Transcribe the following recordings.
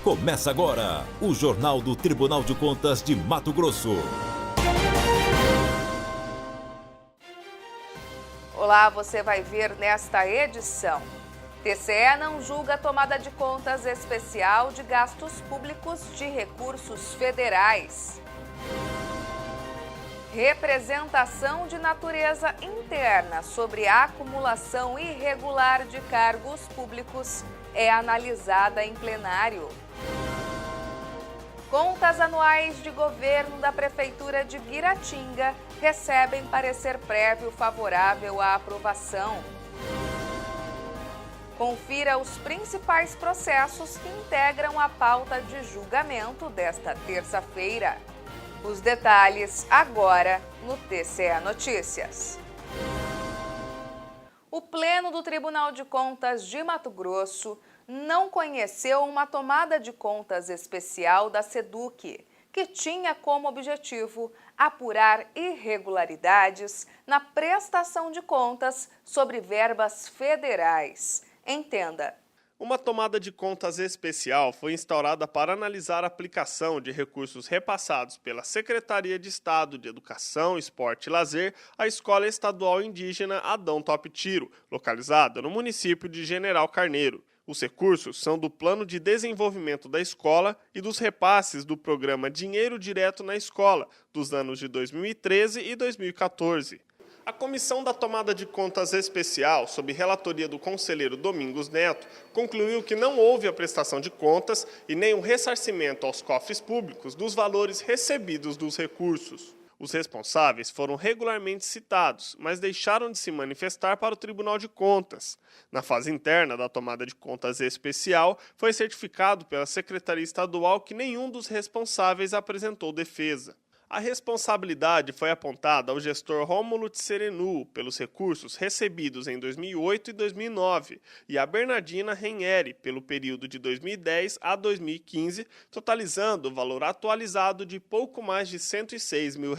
Começa agora o Jornal do Tribunal de Contas de Mato Grosso. Olá, você vai ver nesta edição. TCE não julga a tomada de contas especial de gastos públicos de recursos federais. Representação de natureza interna sobre a acumulação irregular de cargos públicos é analisada em plenário. Contas anuais de governo da Prefeitura de Guiratinga recebem parecer prévio favorável à aprovação. Confira os principais processos que integram a pauta de julgamento desta terça-feira. Os detalhes agora no TCE Notícias. O Pleno do Tribunal de Contas de Mato Grosso não conheceu uma tomada de contas especial da SEDUC, que tinha como objetivo apurar irregularidades na prestação de contas sobre verbas federais. Entenda. Uma tomada de contas especial foi instaurada para analisar a aplicação de recursos repassados pela Secretaria de Estado de Educação, Esporte e Lazer à Escola Estadual Indígena Adão Top Tiro, localizada no município de General Carneiro. Os recursos são do Plano de Desenvolvimento da Escola e dos repasses do programa Dinheiro Direto na Escola, dos anos de 2013 e 2014. A Comissão da Tomada de Contas Especial, sob relatoria do conselheiro Domingos Neto, concluiu que não houve a prestação de contas e nem o ressarcimento aos cofres públicos dos valores recebidos dos recursos. Os responsáveis foram regularmente citados, mas deixaram de se manifestar para o Tribunal de Contas. Na fase interna da tomada de contas especial, foi certificado pela Secretaria Estadual que nenhum dos responsáveis apresentou defesa. A responsabilidade foi apontada ao gestor Rômulo Tserenu pelos recursos recebidos em 2008 e 2009 e a Bernardina Renieri pelo período de 2010 a 2015, totalizando o valor atualizado de pouco mais de R$ 106 mil.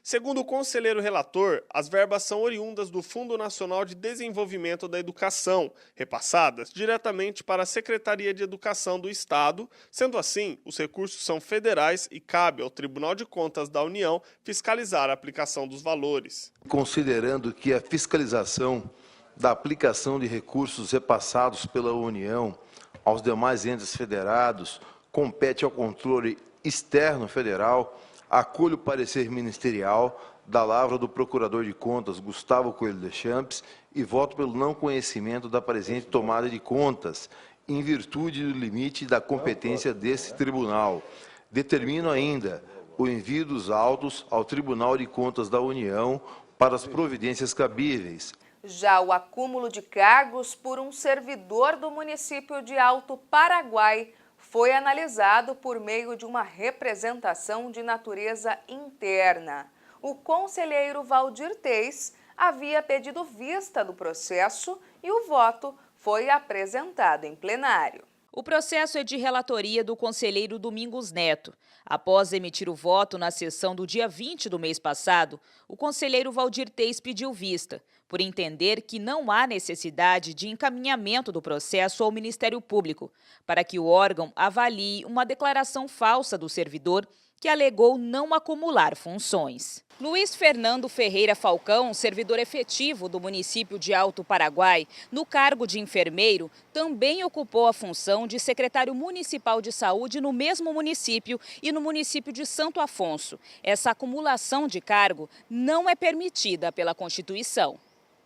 Segundo o conselheiro relator, as verbas são oriundas do Fundo Nacional de Desenvolvimento da Educação, repassadas diretamente para a Secretaria de Educação do Estado. Sendo assim, os recursos são federais e cabe ao Tribunal de Contas da União fiscalizar a aplicação dos valores. Considerando que a fiscalização da aplicação de recursos repassados pela União aos demais entes federados compete ao controle externo federal, acolho o parecer ministerial da lavra do Procurador de Contas, Gustavo Coelho Deschamps, e voto pelo não conhecimento da presente tomada de contas, em virtude do limite da competência desse tribunal. Determino ainda o envio dos autos ao Tribunal de Contas da União para as providências cabíveis. Já o acúmulo de cargos por um servidor do município de Alto Paraguai foi analisado por meio de uma representação de natureza interna. O conselheiro Valdir Teis havia pedido vista do processo e o voto foi apresentado em plenário. O processo é de relatoria do conselheiro Domingos Neto. Após emitir o voto na sessão do dia 20 do mês passado, o conselheiro Valdir Teis pediu vista, por entender que não há necessidade de encaminhamento do processo ao Ministério Público, para que o órgão avalie uma declaração falsa do servidor que alegou não acumular funções. Luiz Fernando Ferreira Falcão, servidor efetivo do município de Alto Paraguai, no cargo de enfermeiro, também ocupou a função de secretário municipal de saúde no mesmo município e no município de Santo Afonso. Essa acumulação de cargo não é permitida pela Constituição.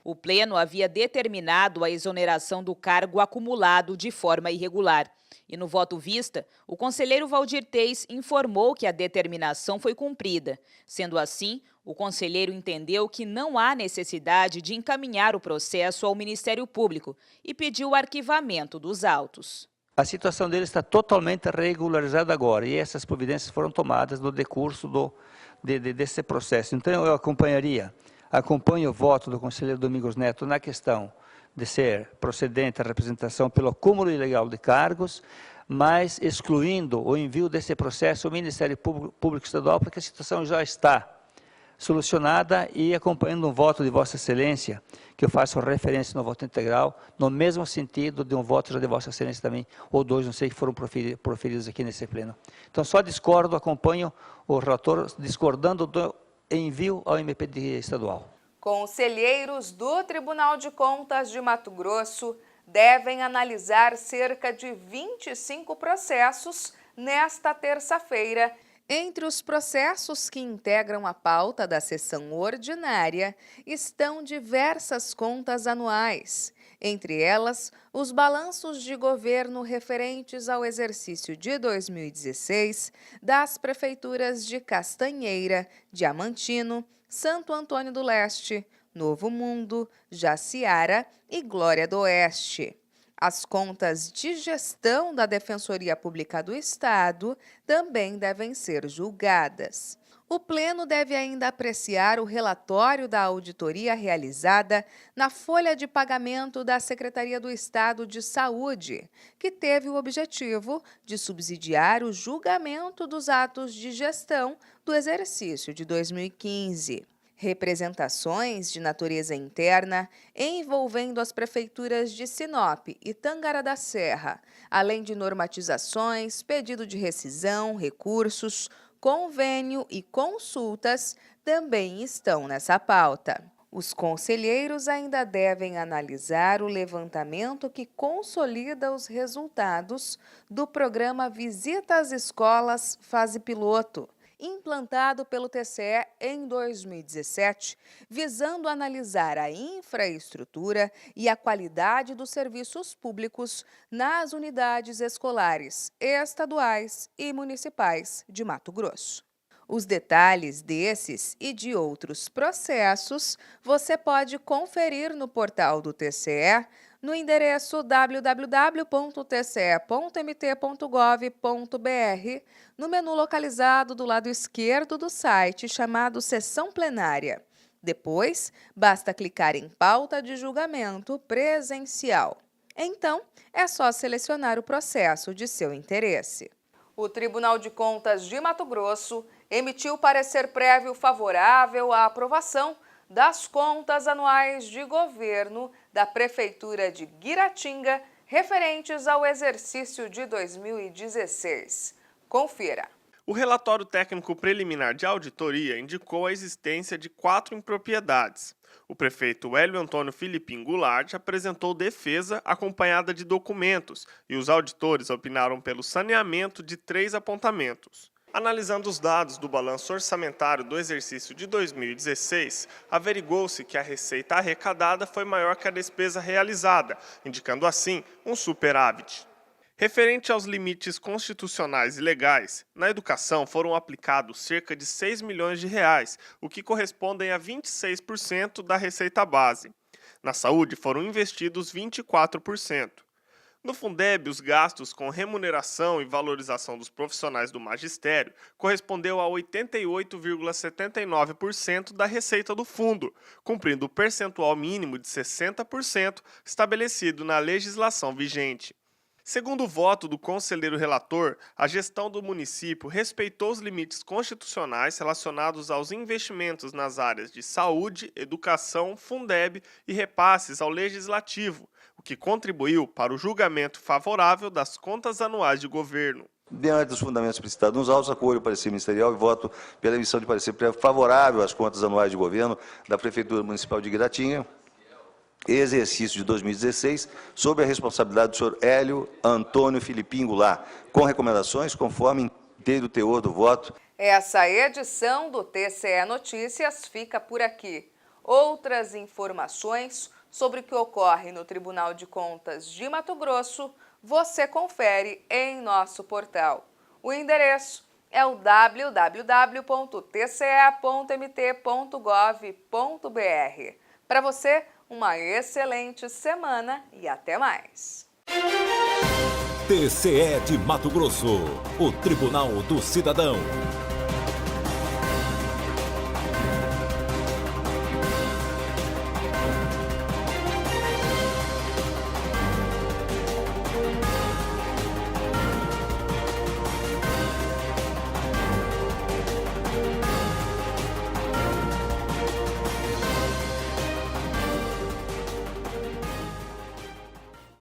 O Pleno havia determinado a exoneração do cargo acumulado de forma irregular. E no voto vista, o conselheiro Valdir Teis informou que a determinação foi cumprida. Sendo assim, o conselheiro entendeu que não há necessidade de encaminhar o processo ao Ministério Público e pediu o arquivamento dos autos. A situação dele está totalmente regularizada agora e essas providências foram tomadas no decurso desse processo. Então, eu acompanho o voto do conselheiro Domingos Neto na questão de ser procedente a representação pelo acúmulo ilegal de cargos, mas excluindo o envio desse processo ao Ministério Público Estadual, porque a situação já está solucionada e acompanhando um voto de Vossa Excelência, que eu faço referência no voto integral, no mesmo sentido de um voto já de Vossa Excelência também, ou dois, não sei, que foram proferidos aqui nesse pleno. Então, só discordo, acompanho o relator discordando do envio ao MP estadual. Conselheiros do Tribunal de Contas de Mato Grosso devem analisar cerca de 25 processos nesta terça-feira. Entre os processos que integram a pauta da sessão ordinária estão diversas contas anuais, entre elas os balanços de governo referentes ao exercício de 2016 das prefeituras de Castanheira, Diamantino, Santo Antônio do Leste, Novo Mundo, Jaciara e Glória do Oeste. As contas de gestão da Defensoria Pública do Estado também devem ser julgadas. O Pleno deve ainda apreciar o relatório da auditoria realizada na folha de pagamento da Secretaria do Estado de Saúde, que teve o objetivo de subsidiar o julgamento dos atos de gestão do exercício de 2015. Representações de natureza interna envolvendo as prefeituras de Sinop e Tangara da Serra, além de normatizações, pedido de rescisão, recursos, convênio e consultas também estão nessa pauta. Os conselheiros ainda devem analisar o levantamento que consolida os resultados do programa Visita às Escolas Fase Piloto, implantado pelo TCE em 2017, visando analisar a infraestrutura e a qualidade dos serviços públicos nas unidades escolares estaduais e municipais de Mato Grosso. Os detalhes desses e de outros processos você pode conferir no portal do TCE, no endereço www.tce.mt.gov.br, no menu localizado do lado esquerdo do site chamado Sessão Plenária. Depois, basta clicar em Pauta de Julgamento Presencial. Então, é só selecionar o processo de seu interesse. O Tribunal de Contas de Mato Grosso emitiu parecer prévio favorável à aprovação das contas anuais de governo da Prefeitura de Guiratinga referentes ao exercício de 2016. Confira. O relatório técnico preliminar de auditoria indicou a existência de 4 impropriedades. O prefeito Hélio Antônio Filipim Goulart apresentou defesa acompanhada de documentos e os auditores opinaram pelo saneamento de 3 apontamentos. Analisando os dados do balanço orçamentário do exercício de 2016, averigou-se que a receita arrecadada foi maior que a despesa realizada, indicando assim um superávit. Referente aos limites constitucionais e legais, na educação foram aplicados cerca de 6 milhões de reais, o que correspondem a 26% da receita base. Na saúde foram investidos 24%. No Fundeb, os gastos com remuneração e valorização dos profissionais do magistério correspondeu a 88,79% da receita do fundo, cumprindo o percentual mínimo de 60% estabelecido na legislação vigente. Segundo o voto do conselheiro relator, a gestão do município respeitou os limites constitucionais relacionados aos investimentos nas áreas de saúde, educação, Fundeb e repasses ao legislativo, o que contribuiu para o julgamento favorável das contas anuais de governo. Diante dos fundamentos explicitados nos autos, acolho o parecer ministerial e voto pela emissão de parecer prévio favorável às contas anuais de governo da Prefeitura Municipal de Guiratinga, exercício de 2016, sob a responsabilidade do senhor Hélio Antônio Filipim Goulart, com recomendações conforme inteiro teor do voto. Essa edição do TCE Notícias fica por aqui. Outras informações sobre o que ocorre no Tribunal de Contas de Mato Grosso, você confere em nosso portal. O endereço é o www.tce.mt.gov.br. Para você, uma excelente semana e até mais. TCE de Mato Grosso, o Tribunal do Cidadão.